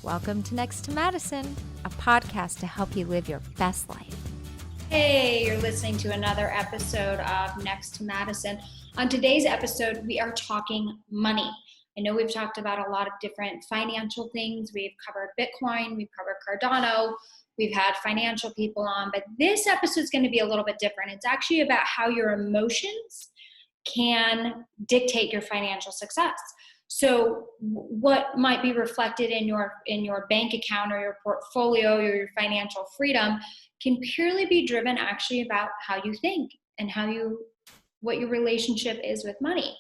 Welcome to Next to Madison, a podcast to help you live your best life. Hey, you're listening to another episode of Next to Madison. On today's episode, we are talking money. I know we've talked about a lot of different financial things. We've covered Bitcoin, we've covered Cardano, we've had financial people on, but this episode is going to be a little bit different. It's actually about how your emotions can dictate your financial success. So what might be reflected in your bank account or your portfolio or your financial freedom can purely be driven actually about how you think and what your relationship is with money.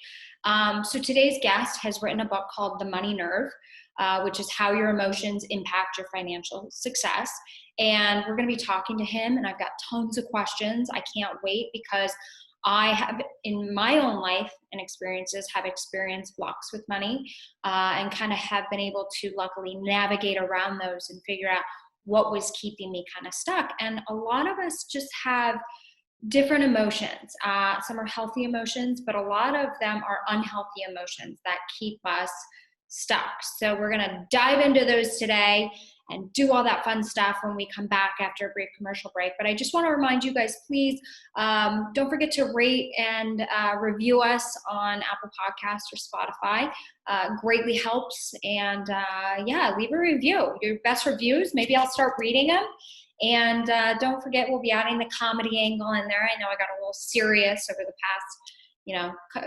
So today's guest has written a book called The Money Nerve, which is how your emotions impact your financial success. And we're going to be talking to him, and I've got tons of questions. I can't wait because I have, in my own life and experiences, have experienced blocks with money and kind of have been able to luckily navigate around those and figure out what was keeping me kind of stuck. And a lot of us just have different emotions. Some are healthy emotions, but a lot of them are unhealthy emotions that keep us stuck. So we're going to dive into those today and do all that fun stuff when we come back after a brief commercial break. But I just want to remind you guys, please don't forget to rate and review us on Apple Podcasts or Spotify. Greatly helps. And leave a review. Your best reviews, maybe I'll start reading them. And don't forget, we'll be adding the comedy angle in there. I know I got a little serious over the past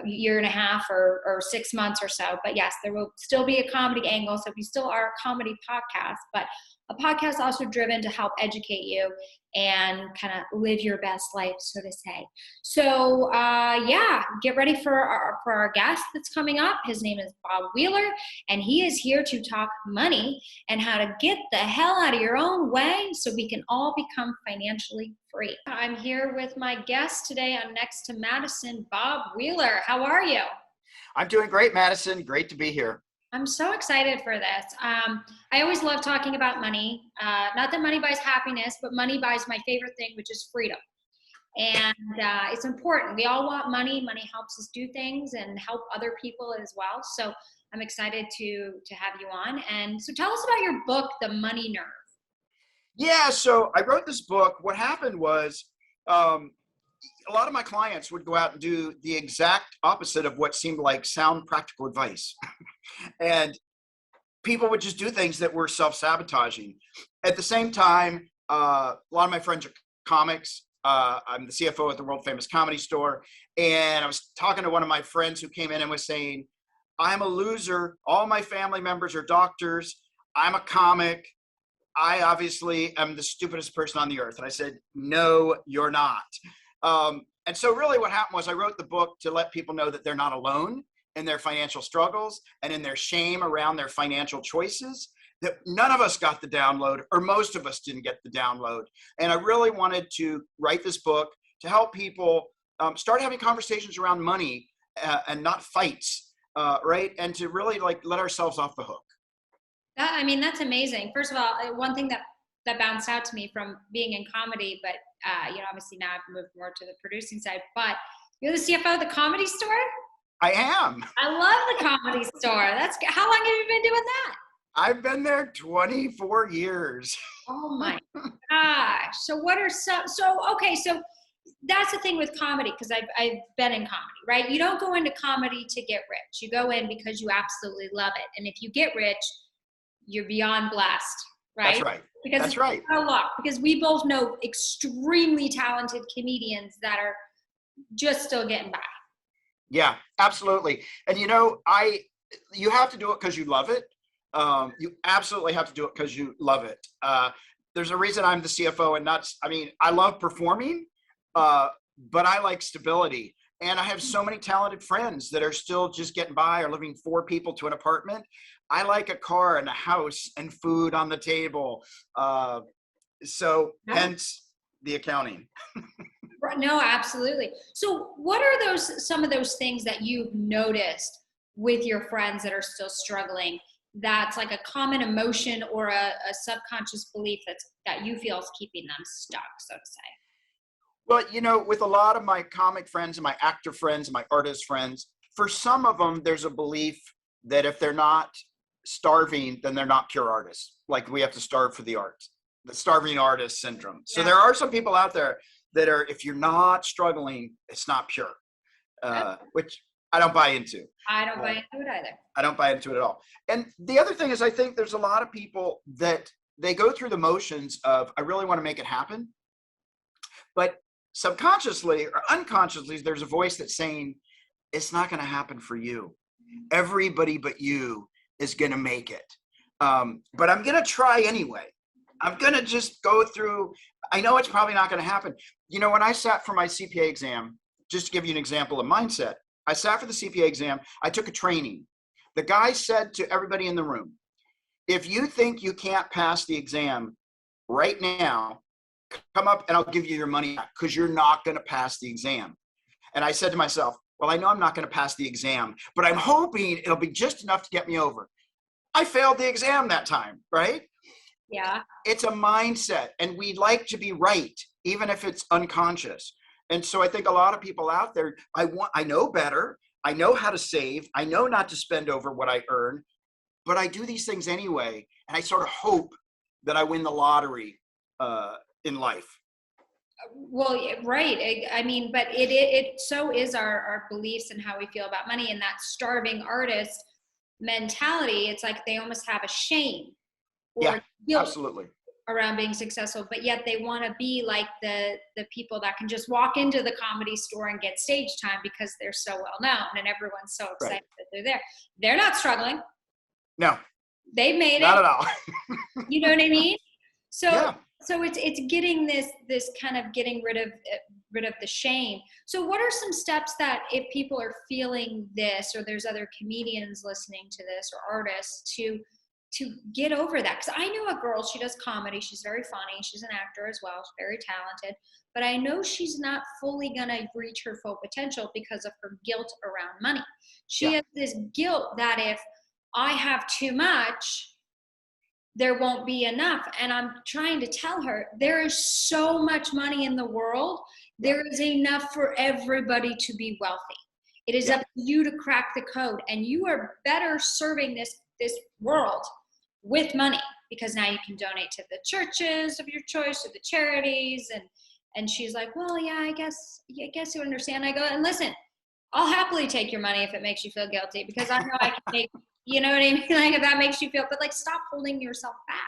year and a half or 6 months or so. But yes, there will still be a comedy angle. So we still are a comedy podcast, but a podcast also driven to help educate you and kind of live your best life, so to say. So get ready for our guest that's coming up. His name is Bob Wheeler, and he is here to talk money and how to get the hell out of your own way so we can all become financially free. I'm here with my guest today on Next to Madison, Bob Wheeler. How are you? I'm doing great, Madison. Great to be here. I'm so excited for this. I always love talking about money. Not that money buys happiness, but money buys my favorite thing, which is freedom. And it's important. We all want money. Money helps us do things and help other people as well. So I'm excited to have you on. And so tell us about your book, The Money Nerve. Yeah, so I wrote this book. What happened was a lot of my clients would go out and do the exact opposite of what seemed like sound practical advice. And people would just do things that were self-sabotaging. At the same time, a lot of my friends are comics. I'm the CFO at the world famous Comedy Store. And I was talking to one of my friends who came in and was saying, I'm a loser. All my family members are doctors. I'm a comic. I obviously am the stupidest person on the earth. And I said, no, you're not. And so really what happened was I wrote the book to let people know that they're not alone in their financial struggles and in their shame around their financial choices, that none of us got the download, or most of us didn't get the download. And I really wanted to write this book to help people start having conversations around money and not fights, right? And to really let ourselves off the hook. That's amazing. First of all, one thing that bounced out to me from being in comedy, but obviously now I've moved more to the producing side, but you're the CFO of the Comedy Store? I am. I love the Comedy Store. How long have you been doing that? I've been there 24 years. Oh my gosh. So that's the thing with comedy, because I've been in comedy, right? You don't go into comedy to get rich. You go in because you absolutely love it. And if you get rich, you're beyond blessed, right? That's right. Because that's right. A lot. Because we both know extremely talented comedians that are just still getting by. Yeah, absolutely. And you have to do it because you love it. You absolutely have to do it because you love it. There's a reason I'm the CFO and I love performing, but I like stability. And I have so many talented friends that are still just getting by or living 4 people to an apartment. I like a car and a house and food on the table. Hence the accounting. No, absolutely. So what are some of those things that you've noticed with your friends that are still struggling, that's like a common emotion or a subconscious belief that you feel is keeping them stuck, so to say? Well, with a lot of my comic friends and my actor friends and my artist friends, for some of them, there's a belief that if they're not starving, then they're not pure artists. Like we have to starve for the arts, the starving artist syndrome. So Yeah. there are some people out there that are, if you're not struggling, it's not pure, which I don't buy into. I don't buy into it either. I don't buy into it at all. And the other thing is, I think there's a lot of people that they go through the motions of, I really want to make it happen. But subconsciously or unconsciously, there's a voice that's saying, it's not going to happen for you. Everybody but you is going to make it. But I'm going to try anyway. I'm going to just go through. I know it's probably not going to happen. You know, when I sat for my CPA exam, just to give you an example of mindset, I sat for the CPA exam. I took a training. The guy said to everybody in the room, if you think you can't pass the exam right now, come up and I'll give you your money back because you're not going to pass the exam. And I said to myself, well, I know I'm not going to pass the exam, but I'm hoping it'll be just enough to get me over. I failed the exam that time, right? Yeah. It's a mindset, and we like to be right, even if it's unconscious. And so I think a lot of people out there, I know better. I know how to save. I know not to spend over what I earn, but I do these things anyway. And I sort of hope that I win the lottery in life. Well, right. I mean, but it so is our beliefs and how we feel about money, and that starving artist mentality. It's like they almost have a shame or guilt absolutely around being successful, but yet they want to be like the people that can just walk into the comedy store and get stage time because they're so well known and everyone's so excited that they're there. They're not struggling. No, they've made not it. at all. You know what I mean? So yeah. So it's getting this kind of getting rid of the shame. So what are some steps that if people are feeling this, or there's other comedians listening to this or artists to get over that? Because I know a girl, she does comedy, she's very funny, she's an actor as well, she's very talented, but I know she's not fully gonna reach her full potential because of her guilt around money. She has this guilt that if I have too much, there won't be enough. And I'm trying to tell her, there is so much money in the world. There is enough for everybody to be wealthy. It is up to you to crack the code, and you are better serving this world with money, because now you can donate to the churches of your choice or the charities. And she's like, well, yeah, I guess you understand. I go, and listen, I'll happily take your money if it makes you feel guilty, because I know I can make, you know what I mean? Like, if that makes you feel, but like, stop holding yourself back.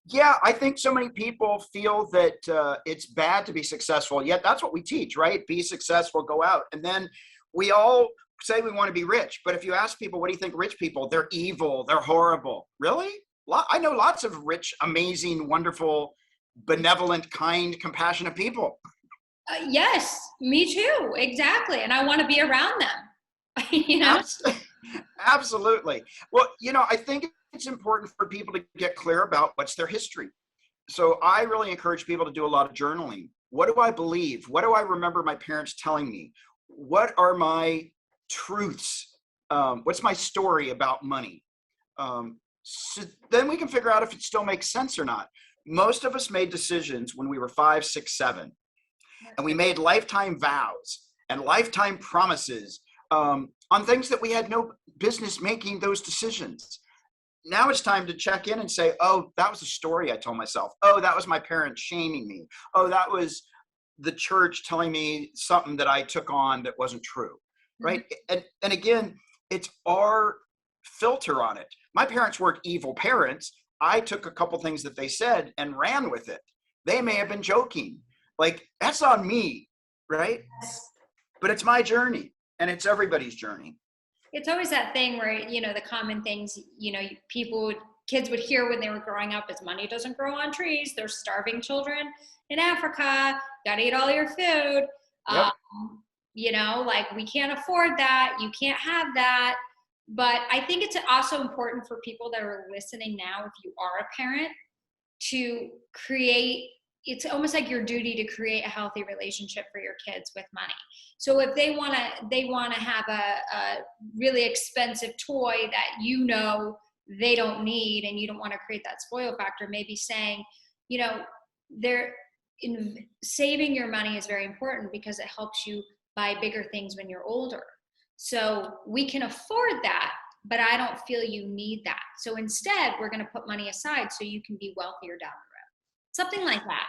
Yeah, I think so many people feel that it's bad to be successful, yet that's what we teach, right? Be successful, go out. And then we all say we want to be rich, but if you ask people, what do you think rich people? They're evil, they're horrible. Really? I know lots of rich, amazing, wonderful, benevolent, kind, compassionate people. Yes, me too. Exactly. And I want to be around them. You know? Absolutely. Well, you know, I think it's important for people to get clear about what's their history. So I really encourage people to do a lot of journaling. What do I believe? What do I remember my parents telling me? What are my truths? What's my story about money? So then we can figure out if it still makes sense or not. Most of us made decisions when we were 5, 6, 7, and we made lifetime vows and lifetime promises on things that we had no business making those decisions. Now it's time to check in and say, oh, that was a story I told myself. Oh, that was my parents shaming me. Oh, that was the church telling me something that I took on that wasn't true, right? And again, it's our filter on it. My parents weren't evil parents. I took a couple things that they said and ran with it. They may have been joking. Like, that's on me, right? But it's my journey, and it's everybody's journey. It's always that thing where, you know, the common things, you know, kids would hear when they were growing up is money doesn't grow on trees. There's starving children in Africa. Gotta eat all your food. Yep. You know, like, we can't afford that. You can't have that. But I think it's also important for people that are listening now, if you are a parent, to create, it's almost like your duty to create a healthy relationship for your kids with money. So if they want to have a really expensive toy that, you know, they don't need, and you don't want to create that spoil factor, maybe saying, you know, saving your money is very important because it helps you buy bigger things when you're older. So we can afford that, but I don't feel you need that. So instead, we're going to put money aside so you can be wealthier down the road. Something like that.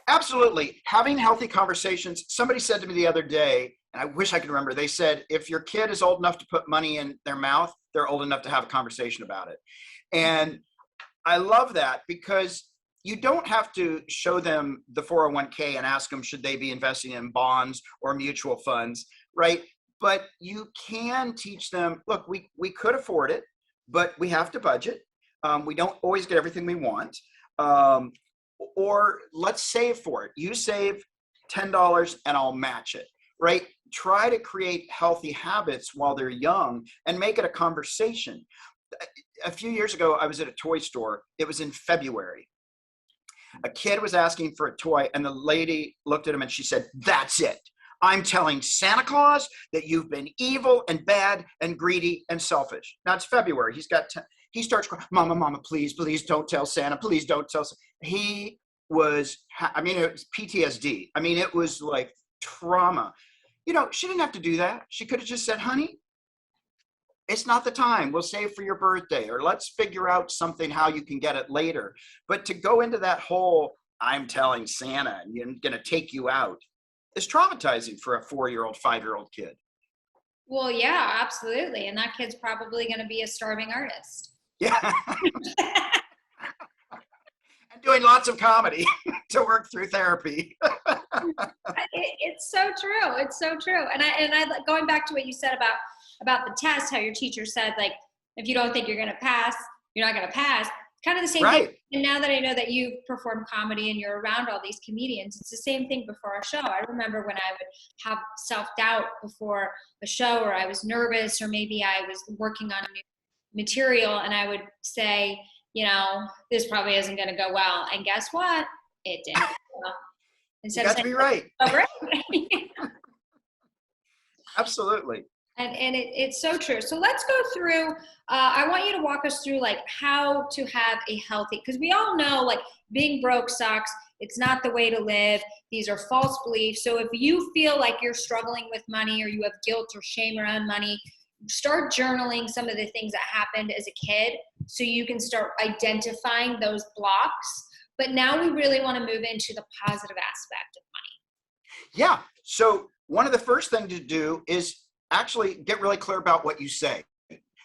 Absolutely. Having healthy conversations. Somebody said to me the other day, and I wish I could remember, they said, if your kid is old enough to put money in their mouth, they're old enough to have a conversation about it. And I love that, because you don't have to show them the 401k and ask them, should they be investing in bonds or mutual funds, right? But you can teach them, look, we could afford it, but we have to budget. We don't always get everything we want. Or let's save for it. You save $10 and I'll match it, right? Try to create healthy habits while they're young and make it a conversation. A few years ago, I was at a toy store. It was in February. A kid was asking for a toy, and the lady looked at him and she said, "That's it. I'm telling Santa Claus that you've been evil and bad and greedy and selfish." Now it's February. He starts crying, Mama, please don't tell Santa. Please don't tell Santa. It was PTSD. It was like trauma. She didn't have to do that. She could have just said, "Honey, it's not the time. We'll save for your birthday, or let's figure out something how you can get it later." But to go into that whole, I'm telling Santa and I'm going to take you out, is traumatizing for a 4-year-old, 5-year-old kid. Well, yeah, absolutely. And that kid's probably going to be a starving artist. Yeah. And doing lots of comedy to work through therapy. It's so true. It's so true. And I going back to what you said about the test, how your teacher said, like, if you don't think you're going to pass, you're not going to pass. Kind of the same Right. thing. And now that I know that you perform comedy and you're around all these comedians, it's the same thing before a show. I remember when I would have self-doubt before a show, or I was nervous, or maybe I was working on a new material, and I would say, this probably isn't going to go well. And guess what? It didn't go well. You got to be right. Oh, great. Absolutely. And it's so true. So let's go through, I want you to walk us through like how to have a healthy, because we all know like being broke sucks. It's not the way to live. These are false beliefs. So if you feel like you're struggling with money, or you have guilt or shame around money, start journaling some of the things that happened as a kid so you can start identifying those blocks. But now we really want to move into the positive aspect of money. Yeah. So one of the first things to do is actually get really clear about what you say.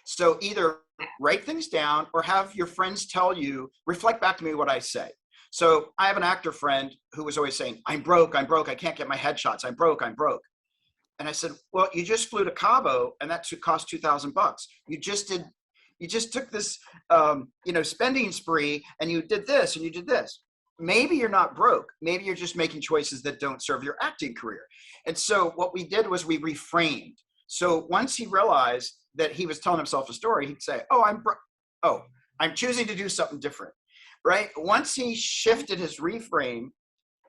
So either write things down or have your friends tell you, reflect back to me what I say. So I have an actor friend who was always saying, I'm broke, I can't get my headshots, I'm broke. And I said, well, you just flew to Cabo and that cost $2,000. You just took this, spending spree, and you did this and you did this. Maybe you're not broke. Maybe you're just making choices that don't serve your acting career. And so what we did was we reframed. So once he realized that he was telling himself a story, he'd say, I'm choosing to do something different, right? Once he shifted his reframe,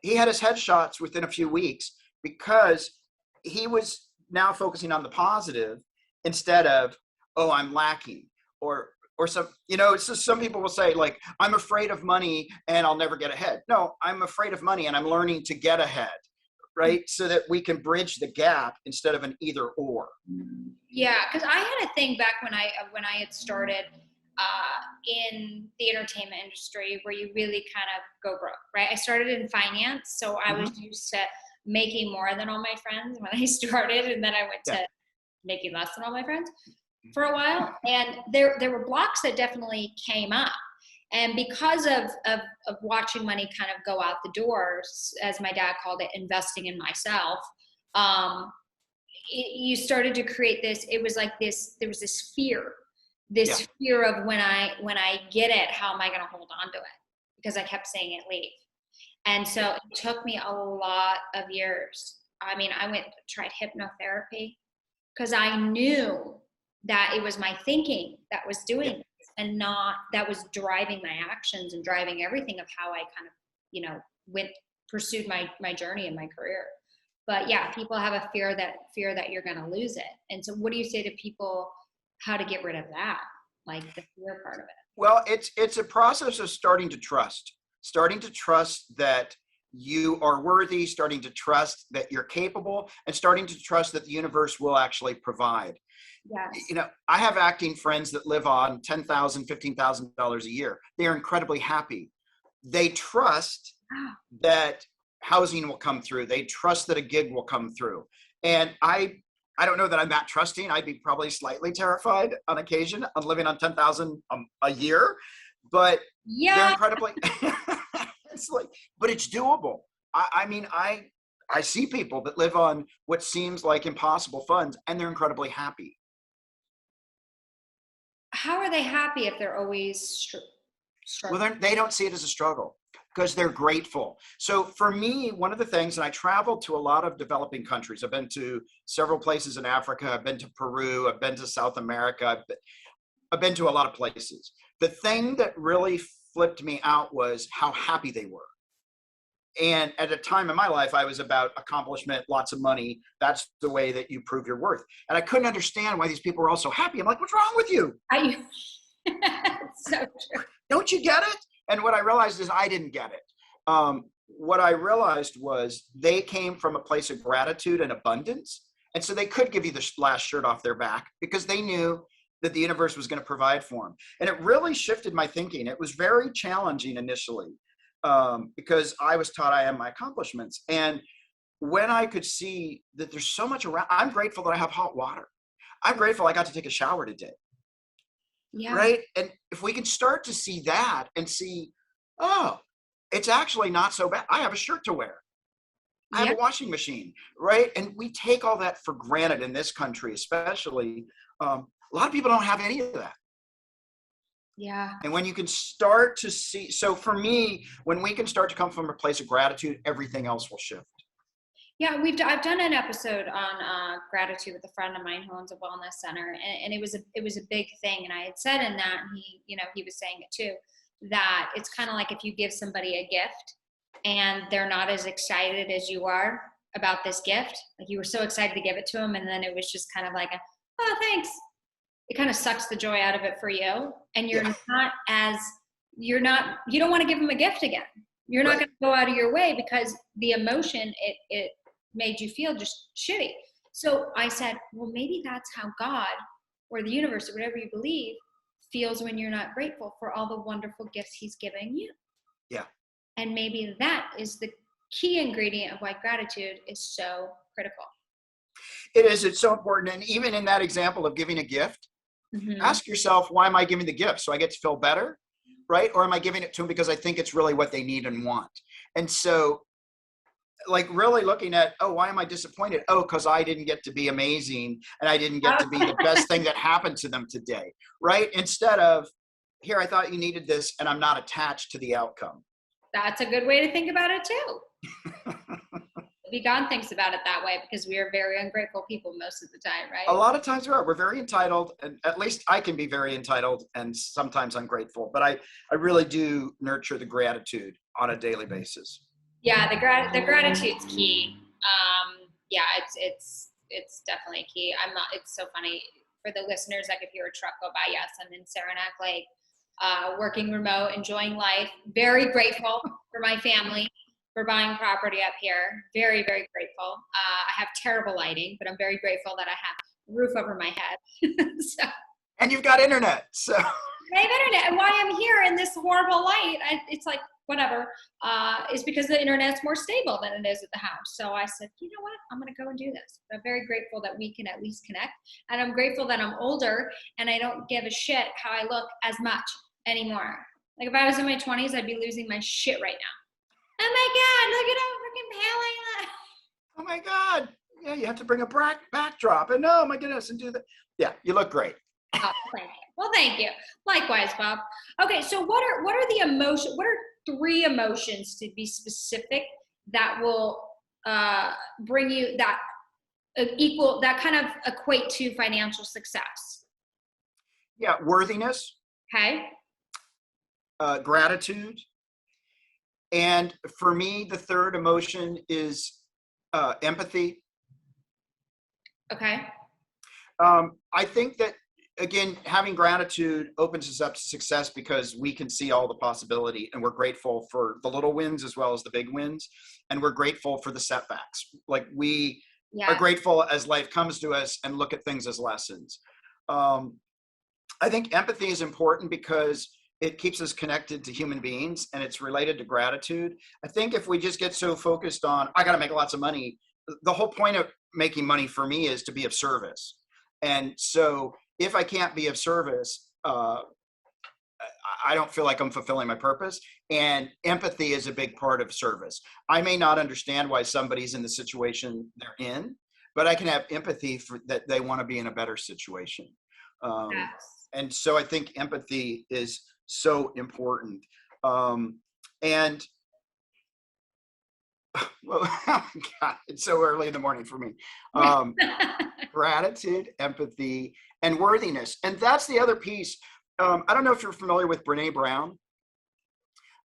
he had his headshots within a few weeks, because he was now focusing on the positive instead of, I'm lacking, or some, it's just, some people will say like, I'm afraid of money and I'll never get ahead. No, I'm afraid of money and I'm learning to get ahead, right? So that we can bridge the gap instead of an either or. Yeah, because I had a thing back when I had started in the entertainment industry where you really kind of go broke, right? I started in finance, so I was used to making more than all my friends when I started, and then I went to making less than all my friends for a while. And there were blocks that definitely came up. And because of watching money kind of go out the door, as my dad called it, investing in myself, you started to create this, it was like this, there was this fear of when I get it, how am I going to hold on to it? Because I kept saying it leave. And so it took me a lot of years. I mean, tried hypnotherapy because I knew that it was my thinking that was doing this, and not that was driving my actions and driving everything of how I kind of, pursued my journey in my career. But yeah, people have a fear that you're going to lose it. And so what do you say to people how to get rid of that? Like the fear part of it? Well, it's a process of starting to trust that you are worthy, starting to trust that you're capable, and starting to trust that the universe will actually provide. Yes. You know, I have acting friends that live on $10,000, $15,000 a year. They are incredibly happy. They trust that housing will come through. They trust that a gig will come through. And I don't know that I'm that trusting. I'd be probably slightly terrified on occasion of living on 10,000 a year, but they're incredibly, it's like, but it's doable. I mean, I see people that live on what seems like impossible funds, and they're incredibly happy. How are they happy if they're always struggling? Well, they don't see it as a struggle because they're grateful. So for me, one of the things, and I traveled to a lot of developing countries. I've been to several places in Africa. I've been to Peru. I've been to South America. I've been to a lot of places. The thing that really flipped me out was how happy they were. And at a time in my life, I was about accomplishment, lots of money. That's the way that you prove your worth. And I couldn't understand why these people were all so happy. I'm like, what's wrong with you? It's so true. Don't you get it? And what I realized is I didn't get it. What I realized was they came from a place of gratitude and abundance. And so they could give you the last shirt off their back because they knew that the universe was going to provide for them. And it really shifted my thinking. It was very challenging initially because I was taught I am my accomplishments. And when I could see that there's so much around, I'm grateful that I have hot water. I'm grateful I got to take a shower today. Yeah. Right. And if we can start to see that and see, oh, it's actually not so bad. I have a shirt to wear. I have a washing machine. Right. And we take all that for granted in this country, especially. A lot of people don't have any of that. Yeah. And when you can start to see, so for me, when we can start to come from a place of gratitude, everything else will shift. Yeah, I've done an episode on gratitude with a friend of mine who owns a wellness center, and it was a big thing. And I had said in that, and he was saying it too, that it's kind of like if you give somebody a gift and they're not as excited as you are about this gift, like you were so excited to give it to them, and then it was just kind of like oh, thanks. It kind of sucks the joy out of it for you, and you don't want to give them a gift again. You're not going to go out of your way because the emotion it made you feel just shitty. So I said, well, maybe that's how God or the universe or whatever you believe feels when you're not grateful for all the wonderful gifts he's giving you. Yeah. And maybe that is the key ingredient of why gratitude is so critical. It is. It's so important. And even in that example of giving a gift, ask yourself, why am I giving the gift? So I get to feel better, right? Or am I giving it to them because I think it's really what they need and want? And so like really looking at, oh, why am I disappointed? Oh, because I didn't get to be amazing and I didn't get to be the best thing that happened to them today, right? Instead of, here, I thought you needed this and I'm not attached to the outcome. That's a good way to think about it too. Maybe God thinks about it that way because we are very ungrateful people most of the time, right? A lot of times we are. We're very entitled, and at least I can be very entitled and sometimes ungrateful, but I really do nurture the gratitude on a daily basis. Yeah, the gratitude's key. Yeah, it's definitely key. It's so funny for the listeners that could hear a truck go by. Yes, I'm in Saranac Lake, working remote, enjoying life. Very grateful for my family for buying property up here. Very, very grateful. I have terrible lighting, but I'm very grateful that I have a roof over my head. And you've got internet. So I have internet. And why I'm here in this horrible light, it's like, whatever, is because the internet's more stable than it is at the house. So I said, you know what? I'm going to go and do this. I'm very grateful that we can at least connect. And I'm grateful that I'm older and I don't give a shit how I look as much anymore. Like if I was in my 20s, I'd be losing my shit right now. Oh my God, look at how freaking pale I look. Oh my God. Yeah, you have to bring a backdrop and oh my goodness and do that. Yeah, you look great. Oh, thank you. Well, thank you. Likewise, Bob. Okay, so what are the emotions? What are 3 emotions to be specific that will bring you that that kind of equate to financial success? Yeah, worthiness. Okay. Gratitude. And for me, the 3rd emotion is empathy. Okay. I think that again, having gratitude opens us up to success because we can see all the possibility, and we're grateful for the little wins as well as the big wins. And we're grateful for the setbacks. Like we are grateful as life comes to us and look at things as lessons. I think empathy is important because it keeps us connected to human beings, and it's related to gratitude. I think if we just get so focused on, I got to make lots of money, the whole point of making money for me is to be of service. And so if I can't be of service, I don't feel like I'm fulfilling my purpose. And empathy is a big part of service. I may not understand why somebody's in the situation they're in, but I can have empathy for that they want to be in a better situation. And so I think empathy is so important. And well, God, it's so early in the morning for me. Gratitude, empathy, and worthiness. And that's the other piece. I don't know if you're familiar with Brene Brown.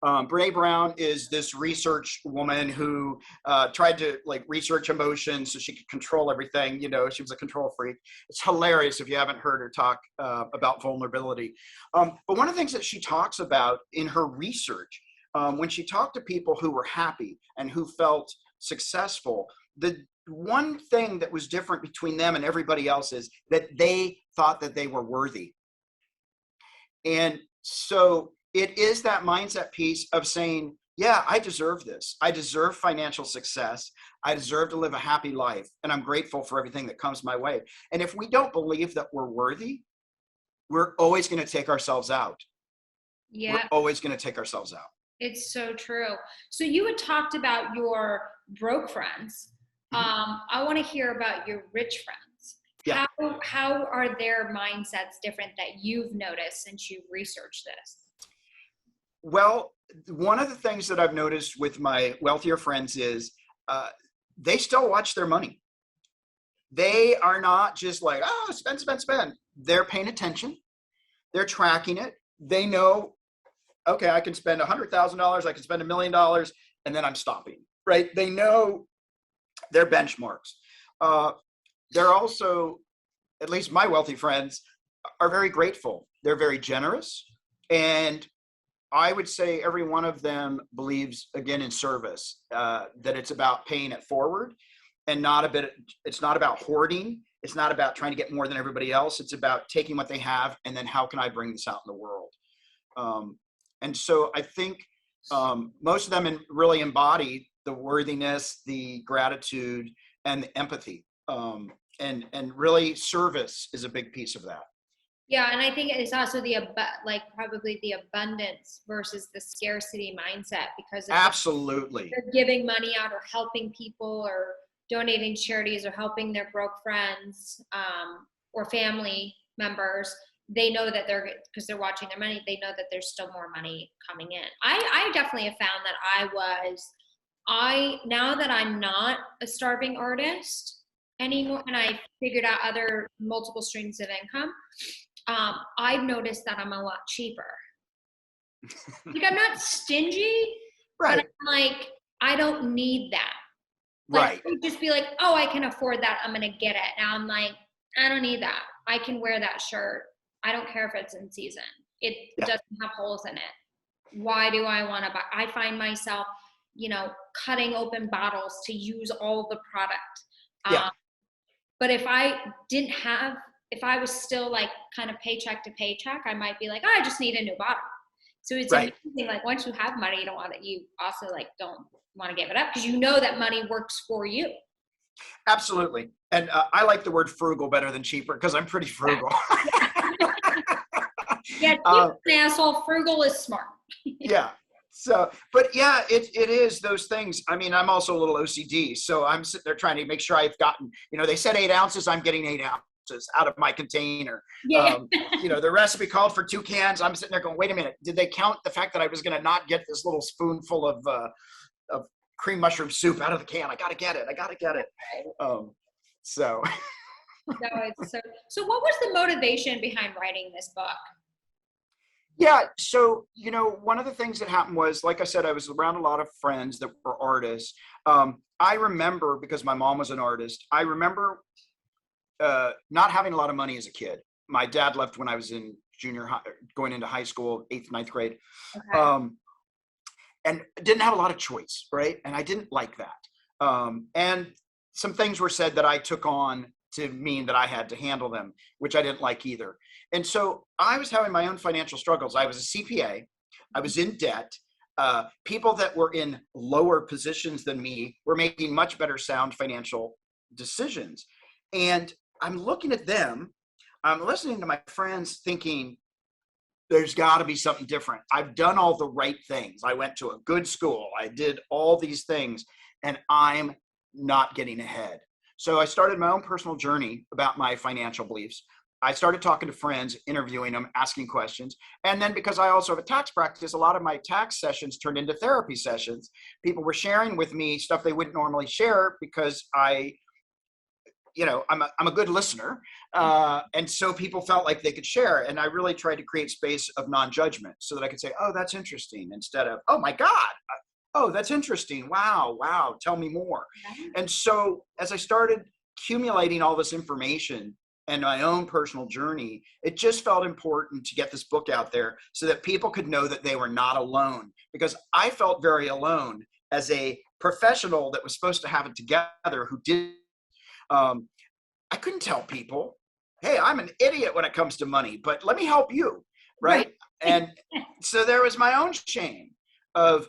Brene Brown is this research woman who tried to like research emotions so she could control everything. You know, she was a control freak. It's hilarious if you haven't heard her talk about vulnerability. But one of the things that she talks about in her research, when she talked to people who were happy and who felt successful, the one thing that was different between them and everybody else is that they thought that they were worthy. And so it is that mindset piece of saying, yeah, I deserve this. I deserve financial success. I deserve to live a happy life. And I'm grateful for everything that comes my way. And if we don't believe that we're worthy, we're always going to take ourselves out. Yeah. We're always going to take ourselves out. It's so true. So you had talked about your broke friends. I want to hear about your rich friends. Yeah. How are their mindsets different that you've noticed since you've researched this? Well, one of the things that I've noticed with my wealthier friends is they still watch their money. They are not just like, oh, spend, spend, spend. They're paying attention. They're tracking it. They know, okay, I can spend $100,000. I can spend $1 million, and then I'm stopping, right? They know their benchmarks. They're also, at least my wealthy friends, are very grateful. They're very generous. And I would say every one of them believes, again, in service, that it's about paying it forward and it's not about hoarding. It's not about trying to get more than everybody else. It's about taking what they have and then how can I bring this out in the world? And so I think most of them really embody the worthiness, the gratitude, and the empathy. And really service is a big piece of that. Yeah, and I think it's also probably the abundance versus the scarcity mindset, because Absolutely, they're giving money out or helping people or donating charities or helping their broke friends or family members. They know that because they're watching their money, they know that there's still more money coming in. I definitely have found that now that I'm not a starving artist anymore, and I figured out other multiple streams of income, I've noticed that I'm a lot cheaper. Like, I'm not stingy, right? But I'm like, I don't need that. Like, right. I would just be like, oh, I can afford that. I'm going to get it. Now I'm like, I don't need that. I can wear that shirt. I don't care if it's in season. It doesn't have holes in it. Why do I want to buy? I find myself, cutting open bottles to use all the product. But if I was still like kind of paycheck to paycheck, I might be like, oh, I just need a new bottle. So it's amazing. Like, once you have money, you also like don't want to give it up, because you know that money works for you. Absolutely. And I like the word frugal better than cheaper, because I'm pretty frugal. Yeah, an asshole. Frugal is smart. Yeah. So, but yeah, it is those things. I mean, I'm also a little OCD, so I'm sitting there trying to make sure I've gotten, they said 8 ounces, I'm getting 8 ounces out of my container. Yeah. The recipe called for 2 cans. I'm sitting there going, wait a minute, did they count the fact that I was going to not get this little spoonful of cream mushroom soup out of the can? I got to get it. So. No, so what was the motivation behind writing this book? Yeah. So, one of the things that happened was, like I said, I was around a lot of friends that were artists. I remember, because my mom was an artist, I remember not having a lot of money as a kid. my dad left when I was in junior high, going into high school, 8th, 9th grade. Okay. And didn't have a lot of choice, right? And I didn't like that. And some things were said that I took on to mean that I had to handle them, which I didn't like either. And so I was having my own financial struggles. I was a CPA. I was in debt. People that were in lower positions than me were making much better sound financial decisions. And I'm looking at them. I'm listening to my friends thinking, there's got to be something different. I've done all the right things. I went to a good school. I did all these things, and I'm not getting ahead. So I started my own personal journey about my financial beliefs. I started talking to friends, interviewing them, asking questions. And then because I also have a tax practice, a lot of my tax sessions turned into therapy sessions. People were sharing with me stuff they wouldn't normally share because I'm a good listener. And so people felt like they could share. And I really tried to create space of non-judgment so that I could say, oh, that's interesting, instead of, oh my God, oh, that's interesting. Wow. Tell me more. And so as I started accumulating all this information and my own personal journey, it just felt important to get this book out there so that people could know that they were not alone, because I felt very alone as a professional that was supposed to have it together who did. I couldn't tell people, hey, I'm an idiot when it comes to money, but let me help you, right? And so there was my own shame of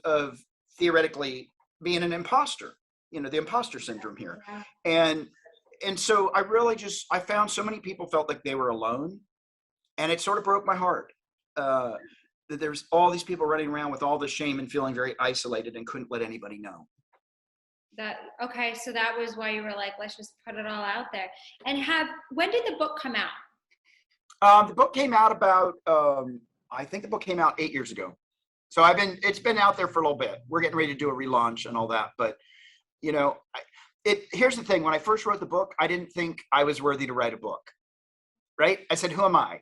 theoretically being an imposter, the imposter syndrome here. And so I really I found so many people felt like they were alone, and it sort of broke my heart that there's all these people running around with all this shame and feeling very isolated and couldn't let anybody know. So that was why you were like, let's just put it all out there. And when did the book come out? The book came out about, I think the book came out 8 years ago. So it's been out there for a little bit. We're getting ready to do a relaunch and all that. But, here's the thing. When I first wrote the book, I didn't think I was worthy to write a book, right? I said, who am I?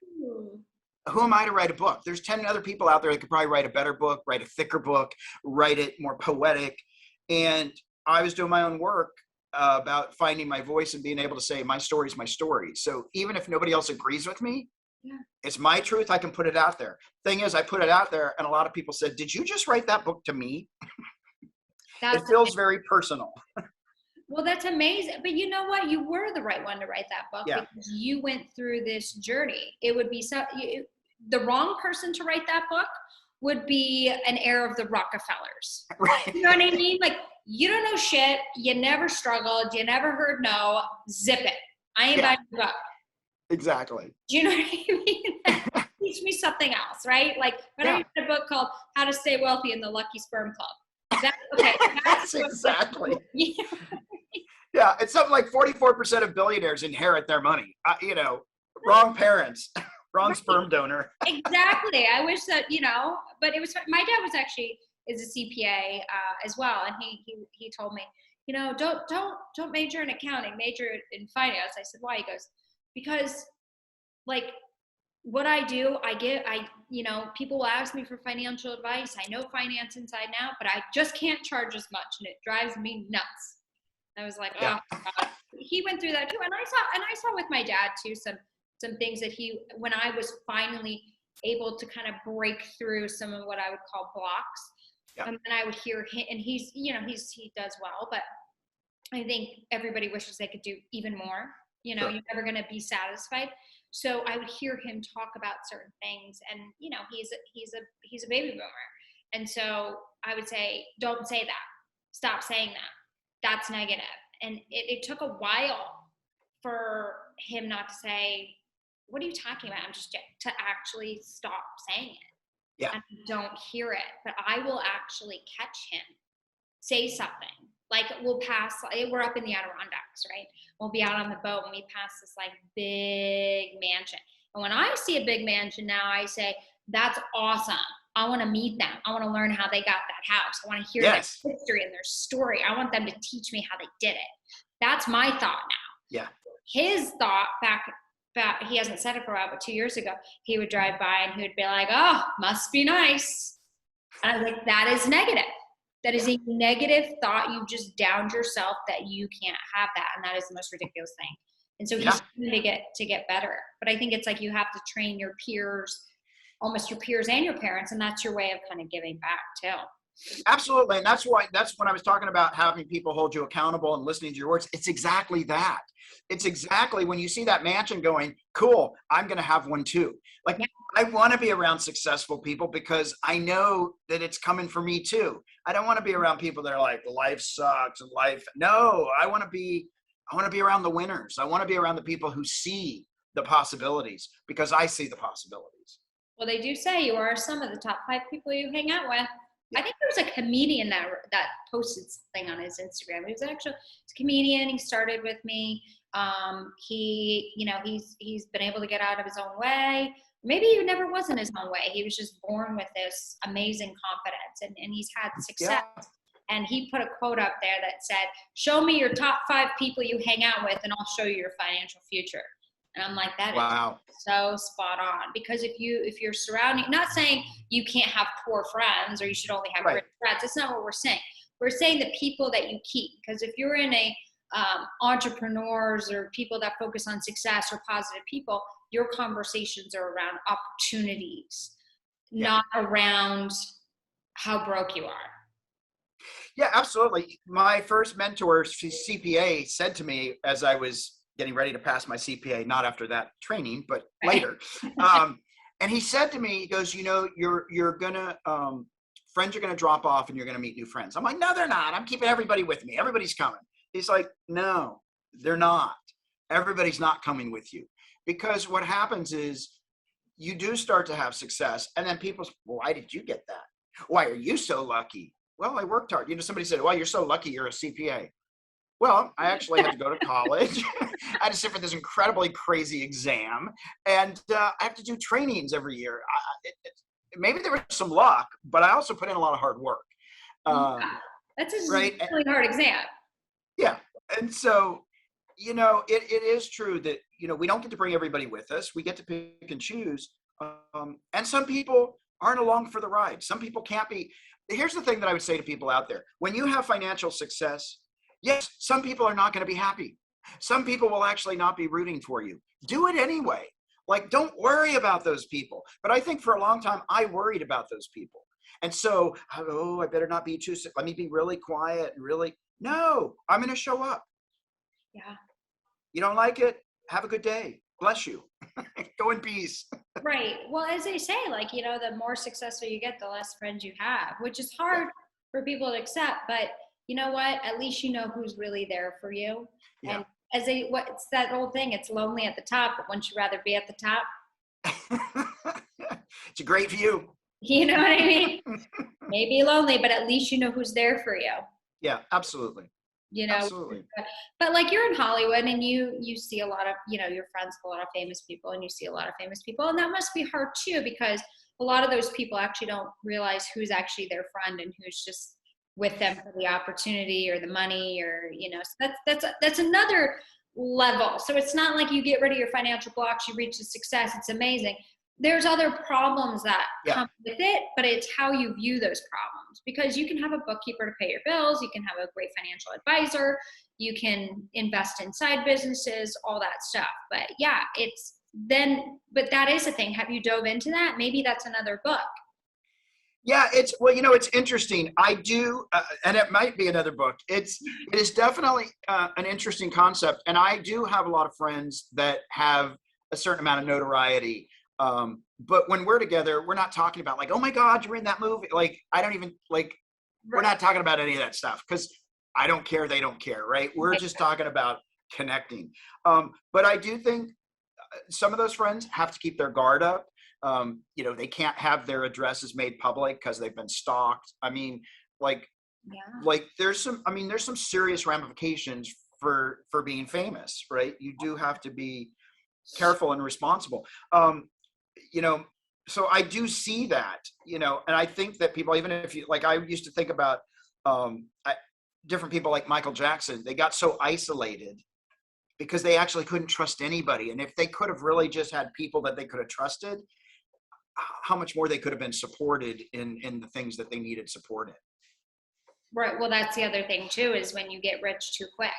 Who am I to write a book? There's 10 other people out there that could probably write a better book, write a thicker book, write it more poetic. And I was doing my own work about finding my voice and being able to say my story is my story. So even if nobody else agrees with me, it's my truth. I can put it out there. Thing is, I put it out there, and a lot of people said, did you just write that book to me? It feels very personal. Well, that's amazing. But you know what? You were the right one to write that book because you went through this journey. It would be the wrong person to write that book would be an heir of the Rockefellers. Right. You know what I mean? Like, you don't know shit. You never struggled. You never heard no. Zip it. I ain't buying the book. Exactly. Do you know what I mean? Teach me something else, right? Like when I read a book called How to Stay Wealthy in the Lucky Sperm Club. That's exactly. Yeah, it's something like 44% of billionaires inherit their money. Wrong parents, wrong sperm donor. Exactly. I wish that, but it was, my dad is a CPA as well. And he told me, don't major in accounting, major in finance. I said, why? He goes, because like what I do, people will ask me for financial advice. I know finance inside and out, but I just can't charge as much. And it drives me nuts. I was like, oh, God. He went through that too. And I saw with my dad too, some things that when I was finally able to kind of break through some of what I would call blocks. And I would hear him, and he does well, but I think everybody wishes they could do even more. You're never going to be satisfied. So I would hear him talk about certain things, and he's a baby boomer. And so I would say, don't say that. Stop saying that. That's negative. And it took a while for him not to say, what are you talking about? To actually stop saying it. Yeah. And I don't hear it, but I will actually catch him say something. Like we'll pass, we're up in the Adirondacks, right? We'll be out on the boat and we pass this like big mansion. And when I see a big mansion now, I say, that's awesome. I want to meet them. I want to learn how they got that house. I want to hear their history and their story. I want them to teach me how they did it. That's my thought now. Yeah. His thought back, he hasn't said it for a while, but 2 years ago, he would drive by and he would be like, oh, must be nice. And I was like, that is negative. That is a negative thought. You just downed yourself that you can't have that. And that is the most ridiculous thing. And so he's trying to get better. But I think it's like you have to train your peers, almost your peers and your parents, and that's your way of kind of giving back too. Absolutely. And that's when I was talking about having people hold you accountable and listening to your words. It's exactly that. It's exactly when you see that mansion going, cool, I'm going to have one too. Like, I want to be around successful people because I know that it's coming for me too. I don't want to be around people that are like, life sucks and no, I want to be around the winners. I want to be around the people who see the possibilities because I see the possibilities. Well, they do say you are some of the top 5 people you hang out with. I think there was a comedian that posted something on his Instagram. He was actually a comedian. He started with me. He's been able to get out of his own way. Maybe he never was in his own way. He was just born with this amazing confidence, and he's had success. Yeah. And he put a quote up there that said, "Show me your top 5 people you hang out with, and I'll show you your financial future." And I'm like, that is so spot on. Because if you're surrounding, not saying you can't have poor friends or you should only have rich friends. That's not what we're saying. We're saying the people that you keep. Because if you're in a entrepreneurs or people that focus on success or positive people, your conversations are around opportunities, not around how broke you are. Yeah, absolutely. My first mentor, CPA, said to me as I was getting ready to pass my CPA, not after that training, but later. And he said to me, he goes, you're gonna, friends are gonna drop off and you're gonna meet new friends. I'm like, no, they're not. I'm keeping everybody with me. Everybody's coming. He's like, no, they're not. Everybody's not coming with you. Because what happens is you do start to have success. And then people say, well, why did you get that? Why are you so lucky? Well, I worked hard. Somebody said, well, you're so lucky you're a CPA. Well, I actually had to go to college. I had to sit for this incredibly crazy exam. And I have to do trainings every year. Maybe there was some luck, but I also put in a lot of hard work. That's a really hard exam. Yeah. And so, it is true that, we don't get to bring everybody with us. We get to pick and choose. And some people aren't along for the ride. Some people can't be. Here's the thing that I would say to people out there. When you have financial success, yes, some people are not going to be happy. Some people will actually not be rooting for you. Do it anyway. Like, don't worry about those people. But I think for a long time, I worried about those people. And so, I better not be too sick. Let me be really quiet and no, I'm going to show up. Yeah. You don't like it? Have a good day. Bless you. Go in peace. Right. Well, as they say, the more successful you get, the less friends you have, which is hard for people to accept. But you know what? At least you know who's really there for you. Yeah. And it's that old thing, it's lonely at the top, but wouldn't you rather be at the top? It's a great view. You know what I mean? Maybe lonely, but at least you know who's there for you. Yeah, absolutely. Absolutely. But you're in Hollywood and you see a lot of, your friends with a lot of famous people and you see a lot of famous people. And that must be hard too, because a lot of those people actually don't realize who's actually their friend and who's just with them for the opportunity or the money or, so that's another level. So it's not like you get rid of your financial blocks, you reach the success. It's amazing. There's other problems that come with it, but it's how you view those problems, because you can have a bookkeeper to pay your bills. You can have a great financial advisor. You can invest in side businesses, all that stuff. But but that is a thing. Have you dove into that? Maybe that's another book. Yeah, it's interesting. I do, and it might be another book. It is definitely an interesting concept. And I do have a lot of friends that have a certain amount of notoriety. But when we're together, we're not talking about oh my God, you're in that movie. I don't even we're not talking about any of that stuff because I don't care. They don't care. Right. We're just talking about connecting. But I do think some of those friends have to keep their guard up. They can't have their addresses made public because they've been stalked. I mean, there's some serious ramifications for being famous, right? You do have to be careful and responsible. So I do see that, and I think that people, even if I used to think about different people like Michael Jackson, they got so isolated because they actually couldn't trust anybody. And if they could have really just had people that they could have trusted, how much more they could have been supported in the things that they needed support in. Right. Well, that's the other thing too, is when you get rich too quick.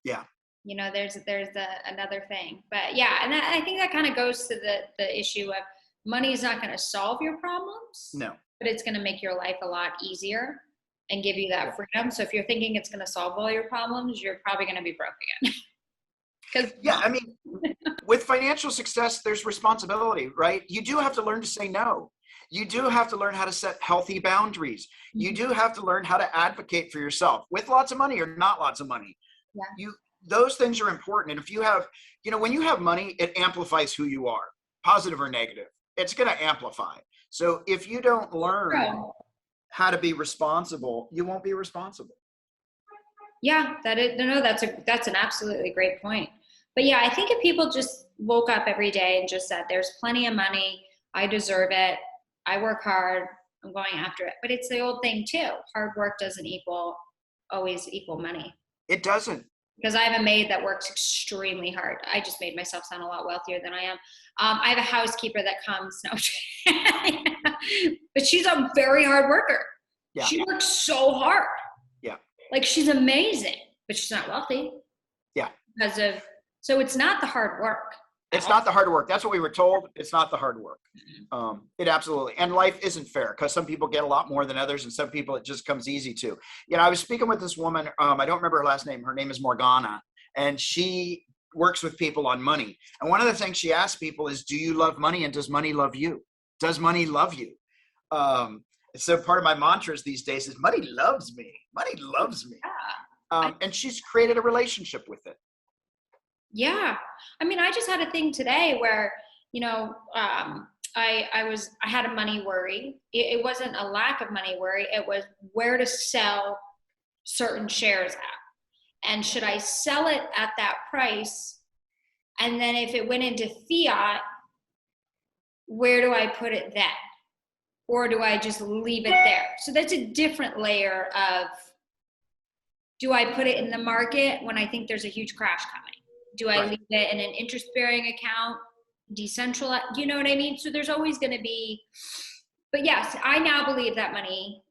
Yeah. Another thing. But yeah, and I think that kind of goes to the issue of money is not going to solve your problems. No. But it's going to make your life a lot easier and give you that freedom. So if you're thinking it's going to solve all your problems, you're probably going to be broke again. Yeah, I mean, with financial success, there's responsibility, right? You do have to learn to say no. You do have to learn how to set healthy boundaries. You do have to learn how to advocate for yourself with lots of money or not lots of money. Yeah. Those things are important. And if you have, when you have money, it amplifies who you are, positive or negative. It's going to amplify. So if you don't learn how to be responsible, you won't be responsible. Yeah, that's an absolutely great point. But yeah, I think if people just woke up every day and just said, there's plenty of money, I deserve it, I work hard, I'm going after it. But it's the old thing too. Hard work doesn't always equal money. It doesn't. Because I have a maid that works extremely hard. I just made myself sound a lot wealthier than I am. I have a housekeeper that comes, but she's a very hard worker. Yeah. She works so hard. Yeah. Like she's amazing, but she's not wealthy. Yeah. So it's not the hard work. It's not the hard work. That's what we were told. It's not the hard work. It absolutely. And life isn't fair because some people get a lot more than others and some people it just comes easy to. I was speaking with this woman. I don't remember her last name. Her name is Morgana. And she works with people on money. And one of the things she asks people is, do you love money and does money love you? Does money love you? So part of my mantras these days is money loves me. Money loves me. Yeah. And she's created a relationship with it. Yeah. I mean, I just had a thing today where, I had a money worry. It wasn't a lack of money worry. It was where to sell certain shares at. And should I sell it at that price? And then if it went into fiat, where do I put it then? Or do I just leave it there? So that's a different layer of, do I put it in the market when I think there's a huge crash coming? Do I leave it in an interest-bearing account, decentralized? You know what I mean? So there's always going to be, but yes, I now believe that money,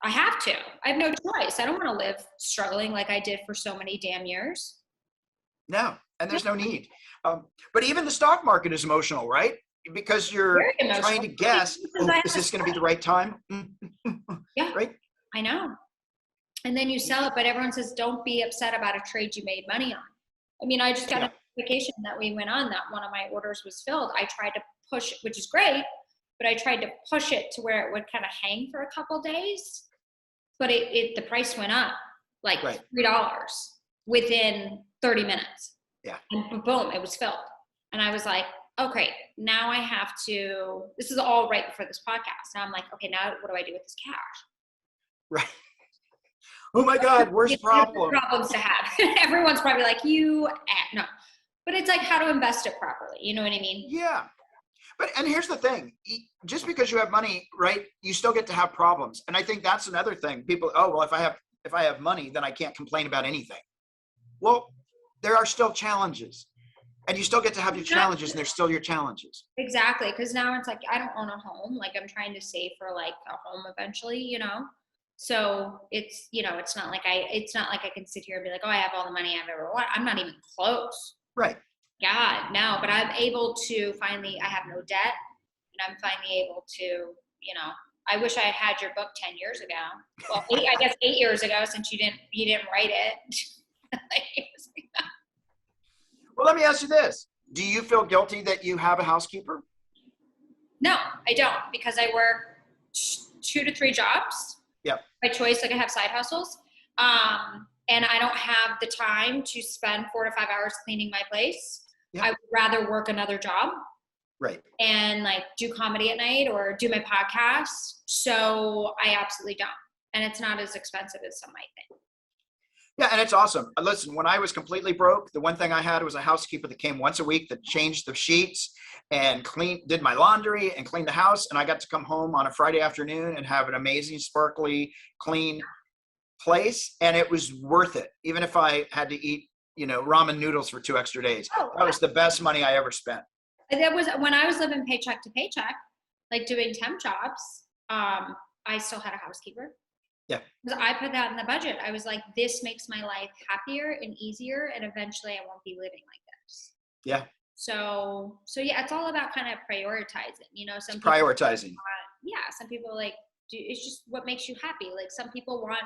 I have to. I have no choice. I don't want to live struggling like I did for so many damn years. No, and there's no need. But even the stock market is emotional, right? Because you're trying to guess, is this going to be the right time? Yeah, right. I know. And then you sell it, but everyone says, don't be upset about a trade you made money on. I mean, I just got a notification that we went on that one of my orders was filled. I tried to push it, which is great, but I tried to push it to where it would kind of hang for a couple days. But the price went up like $3 within 30 minutes. Yeah. And boom, it was filled. And I was like, okay, now I have to, this is all right before this podcast. Now I'm like, okay, now what do I do with this cash? Right. Oh my God, worst problem. Problems to have. Everyone's probably like, no. But it's like how to invest it properly. You know what I mean? Yeah. And here's the thing. Just because you have money, right, you still get to have problems. And I think that's another thing. People, if I have money, then I can't complain about anything. Well, there are still challenges. And you still get to have your challenges, and they're still your challenges. Exactly. Because now it's like, I don't own a home. Like I'm trying to save for like a home eventually, So it's, it's not like I can sit here and be like, oh, I have all the money I've ever wanted. I'm not even close. Right. God, no. But I'm able to I have no debt, and I'm finally able to, I wish I had your book 10 years ago. Well, 8 years ago, since you didn't write it. Well, let me ask you this. Do you feel guilty that you have a housekeeper? No, I don't, because I work 2 to 3 jobs. Yep. By choice, like I have side hustles. And I don't have the time to spend 4 to 5 hours cleaning my place. Yep. I would rather work another job. Right. And like do comedy at night or do my podcast. So I absolutely don't. And it's not as expensive as some might think. Yeah, and it's awesome. Listen, when I was completely broke, the one thing I had was a housekeeper that came once a week that changed the sheets and did my laundry and cleaned the house. And I got to come home on a Friday afternoon and have an amazing, sparkly, clean place. And it was worth it, even if I had to eat, ramen noodles for 2 extra days. That was the best money I ever spent. That was when I was living paycheck to paycheck, like doing temp jobs. I still had a housekeeper. Yeah. Because I put that in the budget. I was like, this makes my life happier and easier, and eventually I won't be living like this. Yeah. So yeah, it's all about kind of prioritizing. You know, some It's people prioritizing. some people like it's just what makes you happy. Like some people want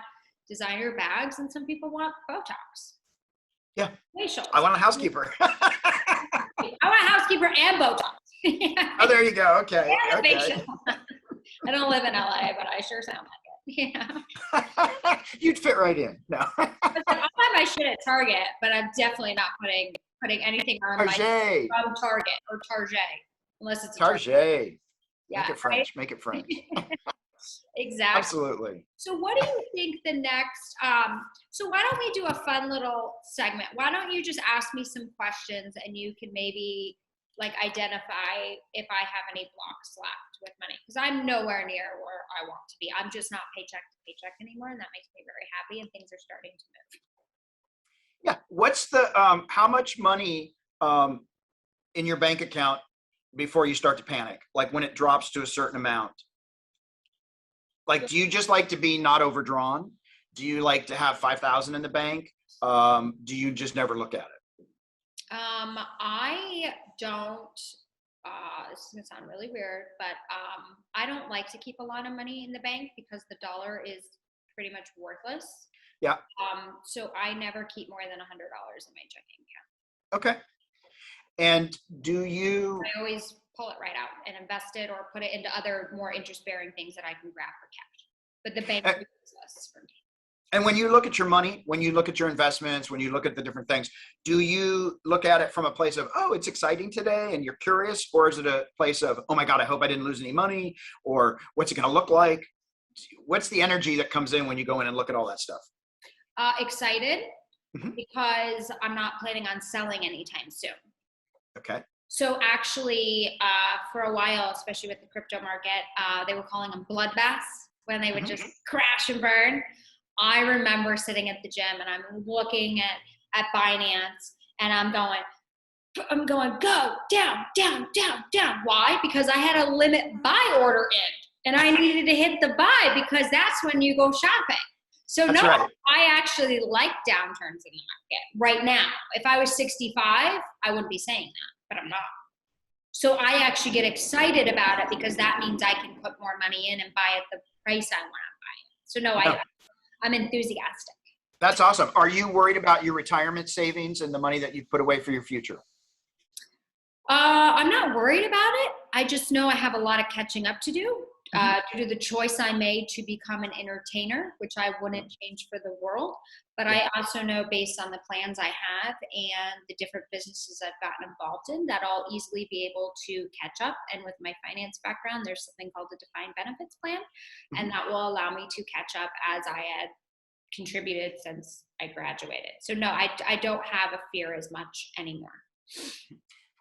designer bags, and some people want Botox. Yeah. Facials. I want a housekeeper. I want a housekeeper and Botox. Oh, there you go. Okay. And a Okay. facial. I don't live in LA, but I sure sound like it. Yeah. You'd fit right in. No. I'll buy my shit at Target, but I'm definitely not putting anything on Target. from Target or Target, unless it's a Target. Yeah, Make it French. Right? Make it French. Exactly. Absolutely. So what do you think the next, so why don't we do a fun little segment? Why don't you just ask me some questions, and you can maybe like identify if I have any blocks left with money, because I'm nowhere near where I want to be. I'm just not paycheck to paycheck anymore, and that makes me very happy, and things are starting to move. Yeah. What's the, how much money in your bank account before you start to panic? Like when it drops to a certain amount? Like, do you just like to be not overdrawn? Do you like to have 5,000 in the bank? Do you just never look at it? I don't, this is gonna sound really weird, but I don't like to keep a lot of money in the bank because the dollar is pretty much worthless. Yeah. So I never keep more than $100 in my checking account. Okay. And do you? I always pull it right out and invest it or put it into other more interest-bearing things that I can grab for cash. But the bank is useless for me. And when you look at your money, when you look at your investments, when you look at the different things, do you look at it from a place of, oh, it's exciting today and you're curious? Or is it a place of, oh my God, I hope I didn't lose any money? Or what's it going to look like? What's the energy that comes in when you go in and look at all that stuff? Excited because I'm not planning on selling anytime soon. Okay. So actually, for a while, especially with the crypto market, they were calling them bloodbaths when they would just crash and burn. I remember sitting at the gym and I'm looking at Binance and I'm going, go down, down, down, down. Why? Because I had a limit buy order in and I needed to hit the buy because that's when you go shopping. So that's no, right. I actually like downturns in the market right now. If I was 65, I wouldn't be saying that, but I'm not. So I actually get excited about it because that means I can put more money in and buy at the price I want to buy it. So no, I'm enthusiastic. That's awesome. Are you worried about your retirement savings and the money that you've put away for your future? I'm not worried about it. I just know I have a lot of catching up to do due to the choice I made to become an entertainer, which I wouldn't change for the world. But I also know based on the plans I have and the different businesses I've gotten involved in that I'll easily be able to catch up. And with my finance background, there's something called the defined benefits plan. And that will allow me to catch up as I had contributed since I graduated. So no, I don't have a fear as much anymore.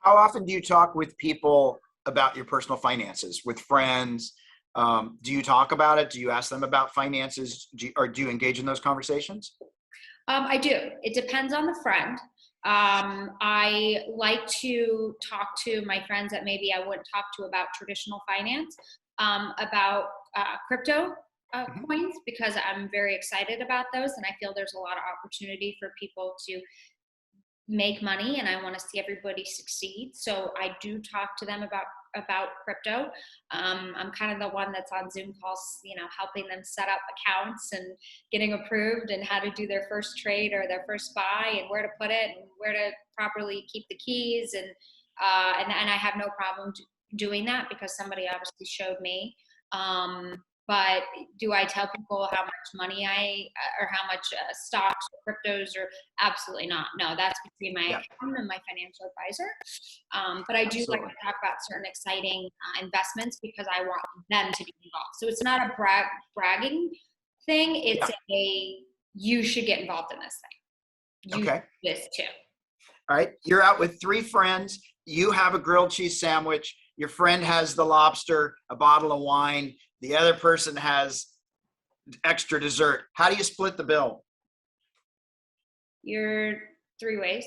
How often do you talk with people about your personal finances, with friends? Do you talk about it? Do you ask them about finances? Or do you engage in those conversations? I do. It depends on the friend. I like to talk to my friends that maybe I wouldn't talk to about traditional finance, about crypto coins, because I'm very excited about those. And I feel there's a lot of opportunity for people to make money, and I want to see everybody succeed. So I do talk to them about crypto. I'm kind of the one that's on Zoom calls, helping them set up accounts and getting approved and how to do their first trade or their first buy and where to put it and where to properly keep the keys. And I have no problem doing that because somebody obviously showed me. But do I tell people how much money or how much stocks or cryptos or absolutely not. No, that's between my accountant and my financial advisor. But I do like to talk about certain exciting investments because I want them to be involved. So it's not a bragging thing. It's you should get involved in this thing. You do this too. All right. You're out with 3 friends. You have a grilled cheese sandwich. Your friend has the lobster, a bottle of wine. The other person has extra dessert. How do you split the bill? You're 3 ways.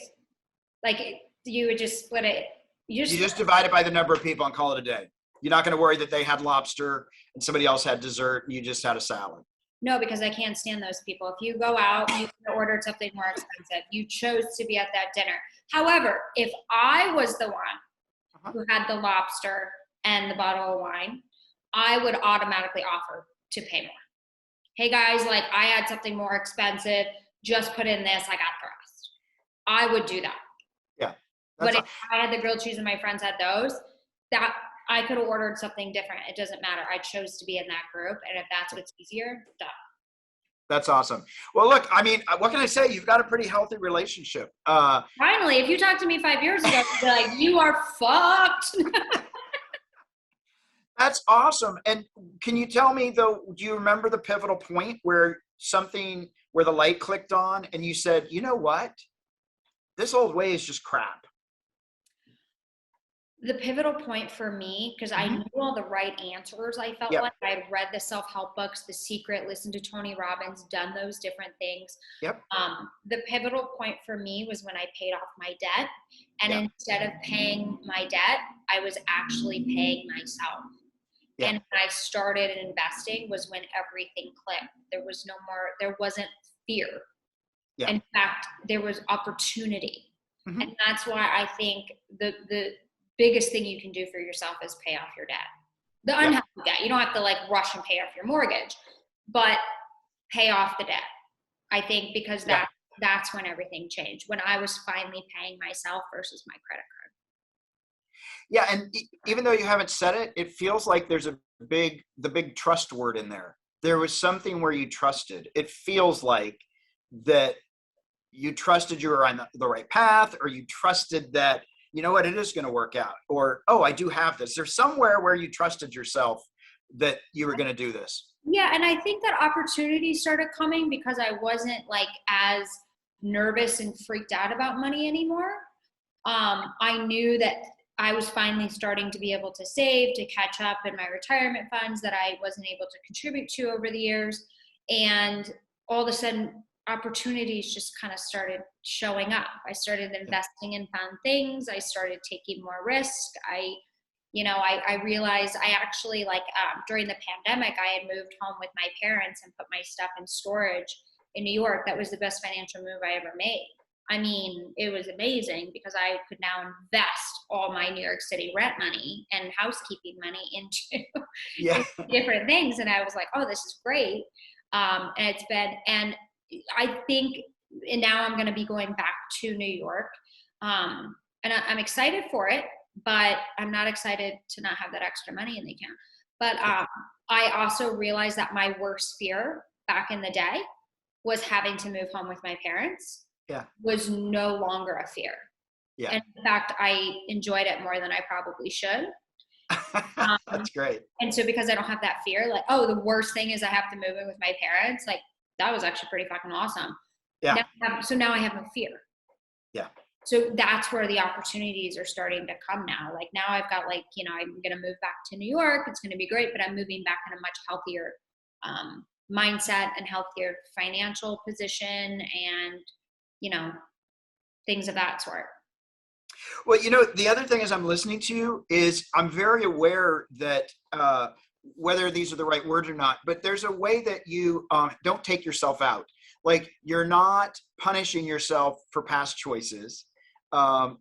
Like you would just split it. You just divide it by the number of people and call it a day. You're not going to worry that they had lobster and somebody else had dessert and you just had a salad. No, because I can't stand those people. If you go out, you ordered something more expensive. You chose to be at that dinner. However, if I was the one who had the lobster and the bottle of wine, I would automatically offer to pay more. Hey guys, like I had something more expensive. Just put in this. I got the rest. I would do that. Yeah. But if I had the grilled cheese and my friends had those, that I could have ordered something different. It doesn't matter. I chose to be in that group. And if that's what's easier, done. That's awesome. Well, look, I mean, what can I say? You've got a pretty healthy relationship. Finally, if you talked to me 5 years ago, you'd be like, you are fucked. That's awesome. And can you tell me though, do you remember the pivotal point where the light clicked on and you said, you know what? This old way is just crap. The pivotal point for me, because I knew all the right answers, I felt like I had read the self-help books, The Secret, listened to Tony Robbins, done those different things. The pivotal point for me was when I paid off my debt. And instead of paying my debt, I was actually paying myself. And when I started investing was when everything clicked. There wasn't fear. In fact, there was opportunity. And that's why I think the biggest thing you can do for yourself is pay off your debt. The unhealthy debt. You don't have to like rush and pay off your mortgage, but pay off the debt. I think because that's when everything changed. When I was finally paying myself versus my credit card. Yeah, and even though you haven't said it, it feels like there's the big trust word in there. There was something where you trusted. It feels like that you trusted you were on the right path, or you trusted that, you know what, it is going to work out, or, oh, I do have this. There's somewhere where you trusted yourself that you were going to do this. Yeah, and I think that opportunity started coming because I wasn't like as nervous and freaked out about money anymore. I knew that I was finally starting to be able to save, to catch up in my retirement funds that I wasn't able to contribute to over the years. And all of a sudden, opportunities just kind of started showing up. I started investing in fun things. I started taking more risk. I realized I actually during the pandemic, I had moved home with my parents and put my stuff in storage in New York. That was the best financial move I ever made. I mean, it was amazing because I could now invest all my New York City rent money and housekeeping money into different things. And I was like, oh, this is great. And I think, and now I'm going to be going back to New York. And I'm excited for it, but I'm not excited to not have that extra money in the account. But I also realized that my worst fear back in the day was having to move home with my parents. Was no longer a fear. And in fact, I enjoyed it more than I probably should. That's great. And so because I don't have that fear, like, oh, the worst thing is I have to move in with my parents. Like, that was actually pretty fucking awesome. So now I have no fear. So that's where the opportunities are starting to come now. Like now I've got I'm going to move back to New York. It's going to be great, but I'm moving back in a much healthier mindset and healthier financial position and, things of that sort. Well, the other thing as I'm listening to you is I'm very aware that whether these are the right words or not, but there's a way that you don't take yourself out. Like you're not punishing yourself for past choices.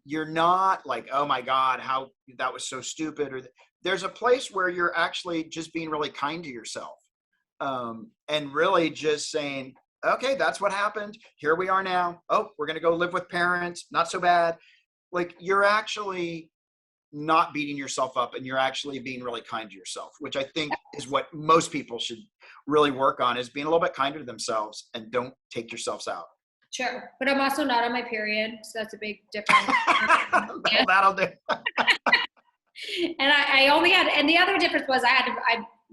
You're not like, oh my God, how that was so stupid. Or there's a place where you're actually just being really kind to yourself and really just saying, okay, that's what happened. Here we are now. Oh, we're going to go live with parents. Not so bad. Like you're actually not beating yourself up and you're actually being really kind to yourself, which I think is what most people should really work on, is being a little bit kinder to themselves and don't take yourselves out. Sure. But I'm also not on my period. So that's a big difference. That'll do. And I only had, and the other difference was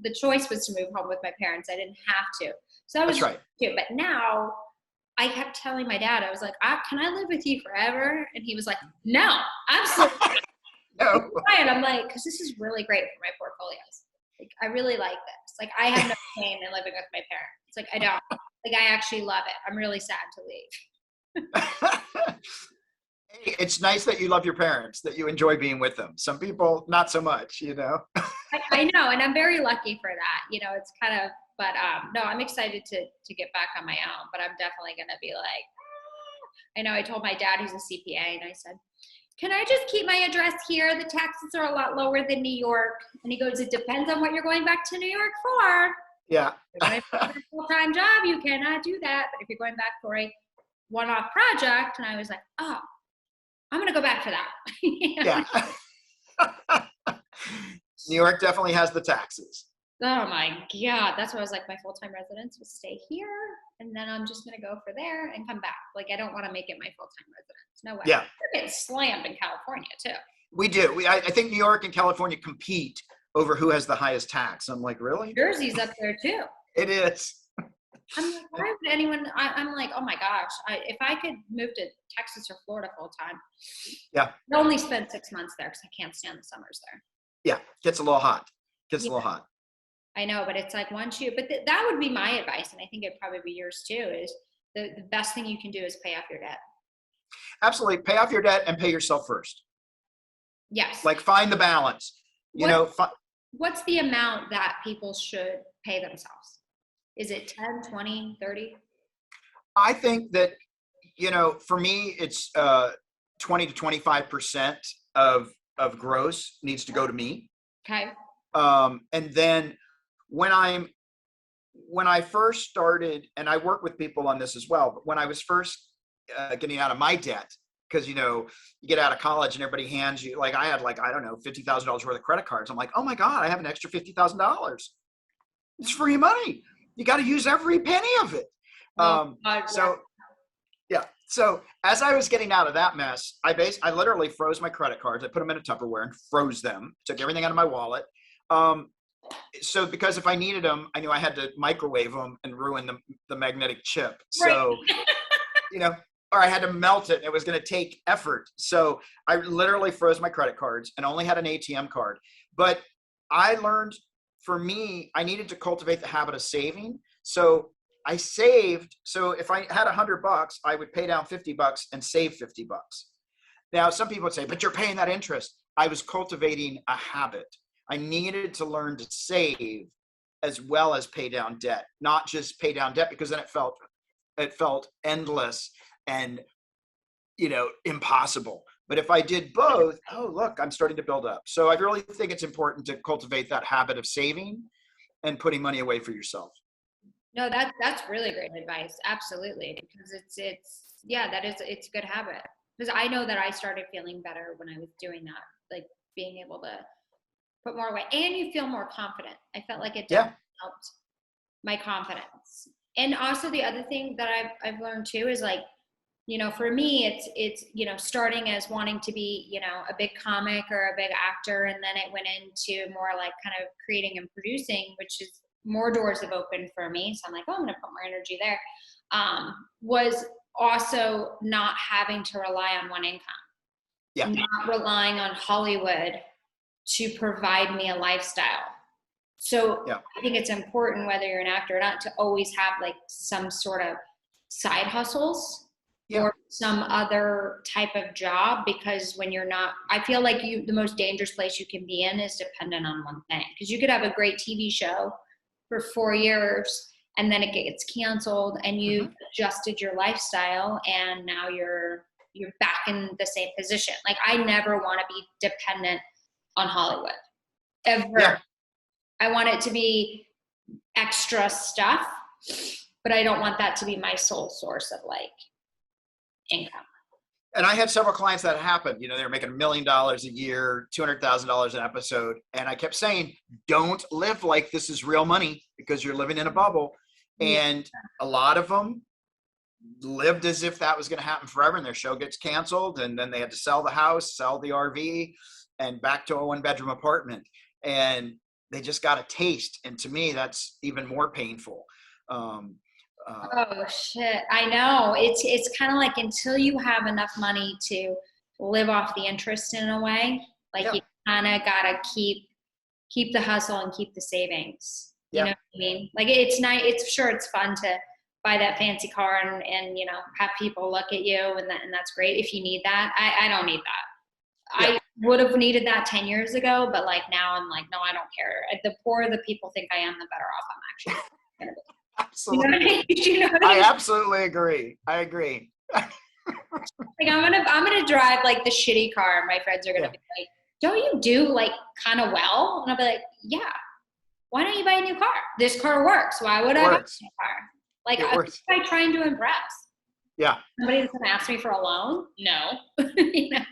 the choice was to move home with my parents. I didn't have to. So I was, that's right. Too. But now I kept telling my dad, I was like, can I live with you forever? And he was like, no, absolutely. No. And I'm like, because this is really great for my portfolios. Like, I really like this. Like, I have no shame in living with my parents. It's like, I don't. Like, I actually love it. I'm really sad to leave. Hey, it's nice that you love your parents, that you enjoy being with them. Some people, not so much, I know, and I'm very lucky for that. It's kind of But no, I'm excited to get back on my own, but I'm definitely going to be like, I know I told my dad, who's a CPA, and I said, can I just keep my address here? The taxes are a lot lower than New York. And he goes, it depends on what you're going back to New York for. Yeah. If you're going for a full-time job, you cannot do that. But if you're going back for a one-off project, and I was like, oh, I'm going to go back for that. Yeah. New York definitely has the taxes. Oh my God. That's why I was like, my full-time residence will stay here. And then I'm just going to go for there and come back. Like, I don't want to make it my full-time residence. No way. Yeah. We're getting slammed in California too. We do. I think New York and California compete over who has the highest tax. I'm like, really? Jersey's up there too. It is. I'm like, why would anyone, I'm like, oh my gosh, if I could move to Texas or Florida full time. Yeah. I only spend 6 months there because I can't stand the summers there. Yeah. Gets a little hot. Gets a little hot. I know, but it's like once you, but that would be my advice. And I think it'd probably be yours too, is the best thing you can do is pay off your debt. Absolutely. Pay off your debt and pay yourself first. Yes. Like find the balance. What's the amount that people should pay themselves? Is it 10, 20, 30? I think that, for me, it's 20 to 25% of gross needs to go to me. Okay. And then when I first started, and I work with people on this as well, but when I was first getting out of my debt, because, you get out of college and everybody hands you, like I had I don't know, $50,000 worth of credit cards. I'm like, oh my God, I have an extra $50,000. It's free money. You got to use every penny of it. So as I was getting out of that mess, I literally froze my credit cards. I put them in a Tupperware and froze them, took everything out of my wallet. So because if I needed them, I knew I had to microwave them and ruin the magnetic chip. So, or I had to melt it and it was going to take effort. So I literally froze my credit cards and only had an ATM card. But I learned, for me, I needed to cultivate the habit of saving. So I saved. So if I had $100, I would pay down $50 and save $50. Now, some people would say, but you're paying that interest. I was cultivating a habit. I needed to learn to save as well as pay down debt, not just pay down debt, because then it felt endless and, impossible. But if I did both, oh, look, I'm starting to build up. So I really think it's important to cultivate that habit of saving and putting money away for yourself. No, that's really great advice. Absolutely. Because it's a good habit. Because I know that I started feeling better when I was doing that, like being able to put more away, and you feel more confident. I felt like it definitely helped my confidence. And also the other thing that I've learned too is for me, it's starting as wanting to be, a big comic or a big actor. And then it went into more like kind of creating and producing, which is more doors have opened for me. So I'm like, oh, I'm going to put more energy there. Was also not having to rely on one income. Yeah. Not relying on Hollywood to provide me a lifestyle. So I think it's important, whether you're an actor or not, to always have some sort of side hustles or some other type of job, because when you're not, I feel like the most dangerous place you can be in is dependent on one thing. Because you could have a great TV show for 4 years and then it gets canceled and you've adjusted your lifestyle and now you're back in the same position. Like, I never want to be dependent on Hollywood ever. Yeah. I want it to be extra stuff, but I don't want that to be my sole source of income. And I had several clients that happened. They were making $1 million a year, $200,000 an episode. And I kept saying, don't live like this is real money, because you're living in a bubble. And a lot of them lived as if that was going to happen forever, and their show gets canceled. And then they had to sell the house, sell the RV, and back to a 1-bedroom apartment. And they just got a taste. And to me, that's even more painful. Oh shit. I know. It's kind of like, until you have enough money to live off the interest in a way, you kind of got to keep the hustle and keep the savings. You know what I mean? It's nice. It's fun to buy that fancy car and have people look at you and that's great if you need that. I don't need that. Yeah. I would have needed that 10 years ago, but now I'm like, no, I don't care. The poorer the people think I am, the better off I'm actually. going to be. Absolutely. You know what I I mean? absolutely agree. I agree. Like I'm gonna drive like the shitty car, and my friends are gonna be like, "Don't you do like kind of well?" And I'll be like, "Yeah. Why don't you buy a new car? This car works. Why would It I buy a works. new car? Like, It works. I'm trying to impress. Yeah. Somebody that's gonna ask me for a loan? No. You know?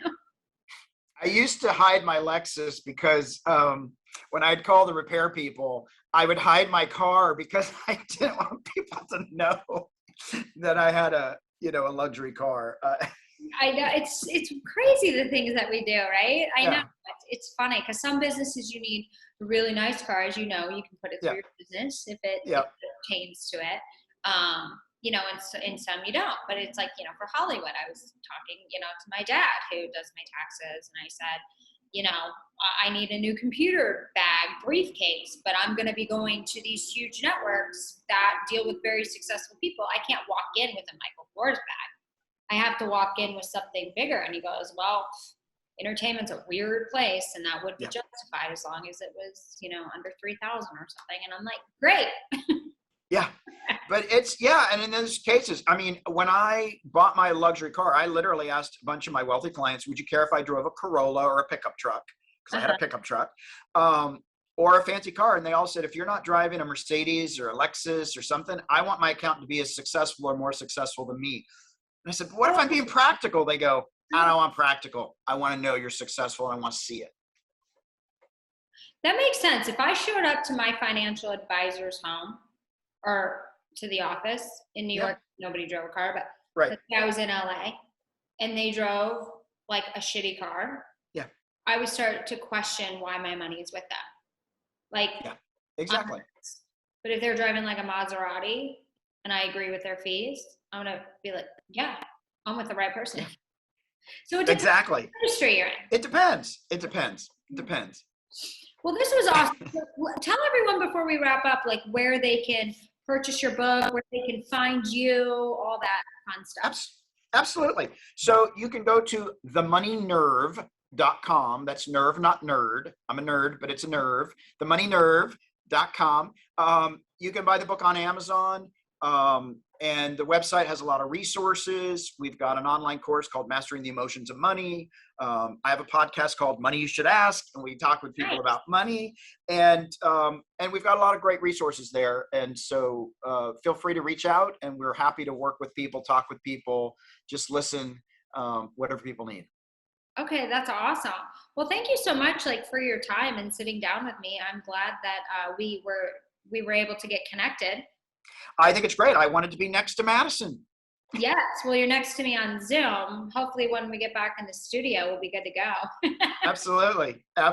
I used to hide my Lexus because when I'd call the repair people, I would hide my car because I didn't want people to know that I had a luxury car. I know it's crazy the things that we do, right? I know Yeah. it's funny because some businesses you need really nice cars. You can put it through Yeah. your business if it pertains to it. In some you don't. But it's like for Hollywood, I was talking to my dad who does my taxes, and I said, I need a new computer bag briefcase, but I'm going to be going to these huge networks that deal with very successful people. I can't walk in with a Michael Kors bag. I have to walk in with something bigger. And he goes, well, entertainment's a weird place, and that would be justified as long as it was, under 3,000 or something. And I'm like, great. Yeah. But and in those cases, I mean, when I bought my luxury car, I literally asked a bunch of my wealthy clients, would you care if I drove a Corolla or a pickup truck? Because I had a pickup truck, or a fancy car. And they all said, if you're not driving a Mercedes or a Lexus or something, I want my accountant to be as successful or more successful than me. And I said, what if I'm being practical? They go, I don't want practical. I want to know you're successful. And I want to see it. That makes sense. If I showed up to my financial advisor's home or to the office in New York, nobody drove a car, but I was in LA and they drove like a shitty car. Yeah. I would start to question why my money is with them. Like, exactly. But if they're driving like a Maserati and I agree with their fees, I'm going to be like, yeah, I'm with the right person. Yeah. So it depends exactly. what industry you're in. It depends. Well, this was awesome. Tell everyone before we wrap up, like where they can purchase your book, where they can find you, all that fun stuff. Absolutely. So you can go to themoneynerve.com. That's nerve, not nerd. I'm a nerd, but it's a nerve. Themoneynerve.com. You can buy the book on Amazon. And the website has a lot of resources. We've got an online course called Mastering the Emotions of Money. I have a podcast called Money You Should Ask, and we talk with people about money. And we've got a lot of great resources there. And so feel free to reach out, and we're happy to work with people, talk with people, just listen, whatever people need. Okay, that's awesome. Well, thank you so much, for your time and sitting down with me. I'm glad that we were able to get connected. I think it's great. I wanted to be next to Madison. Yes. Well, you're next to me on Zoom. Hopefully when we get back in the studio, we'll be good to go. Absolutely. Well,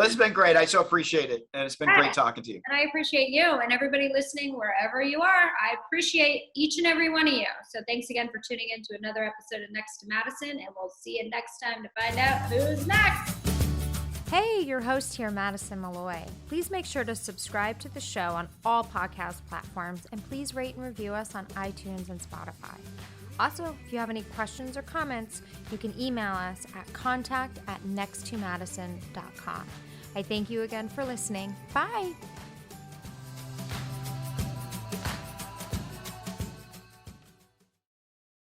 this has been great. I so appreciate it. And it's been great talking to you. And I appreciate you and everybody listening wherever you are. I appreciate each and every one of you. So thanks again for tuning in to another episode of Next to Madison. And we'll see you next time to find out who's next. Hey, your host here, Madison Malloy. Please make sure to subscribe to the show on all podcast platforms, and please rate and review us on iTunes and Spotify. Also, if you have any questions or comments, you can email us at contact@nexttomadison.com. I thank you again for listening. Bye.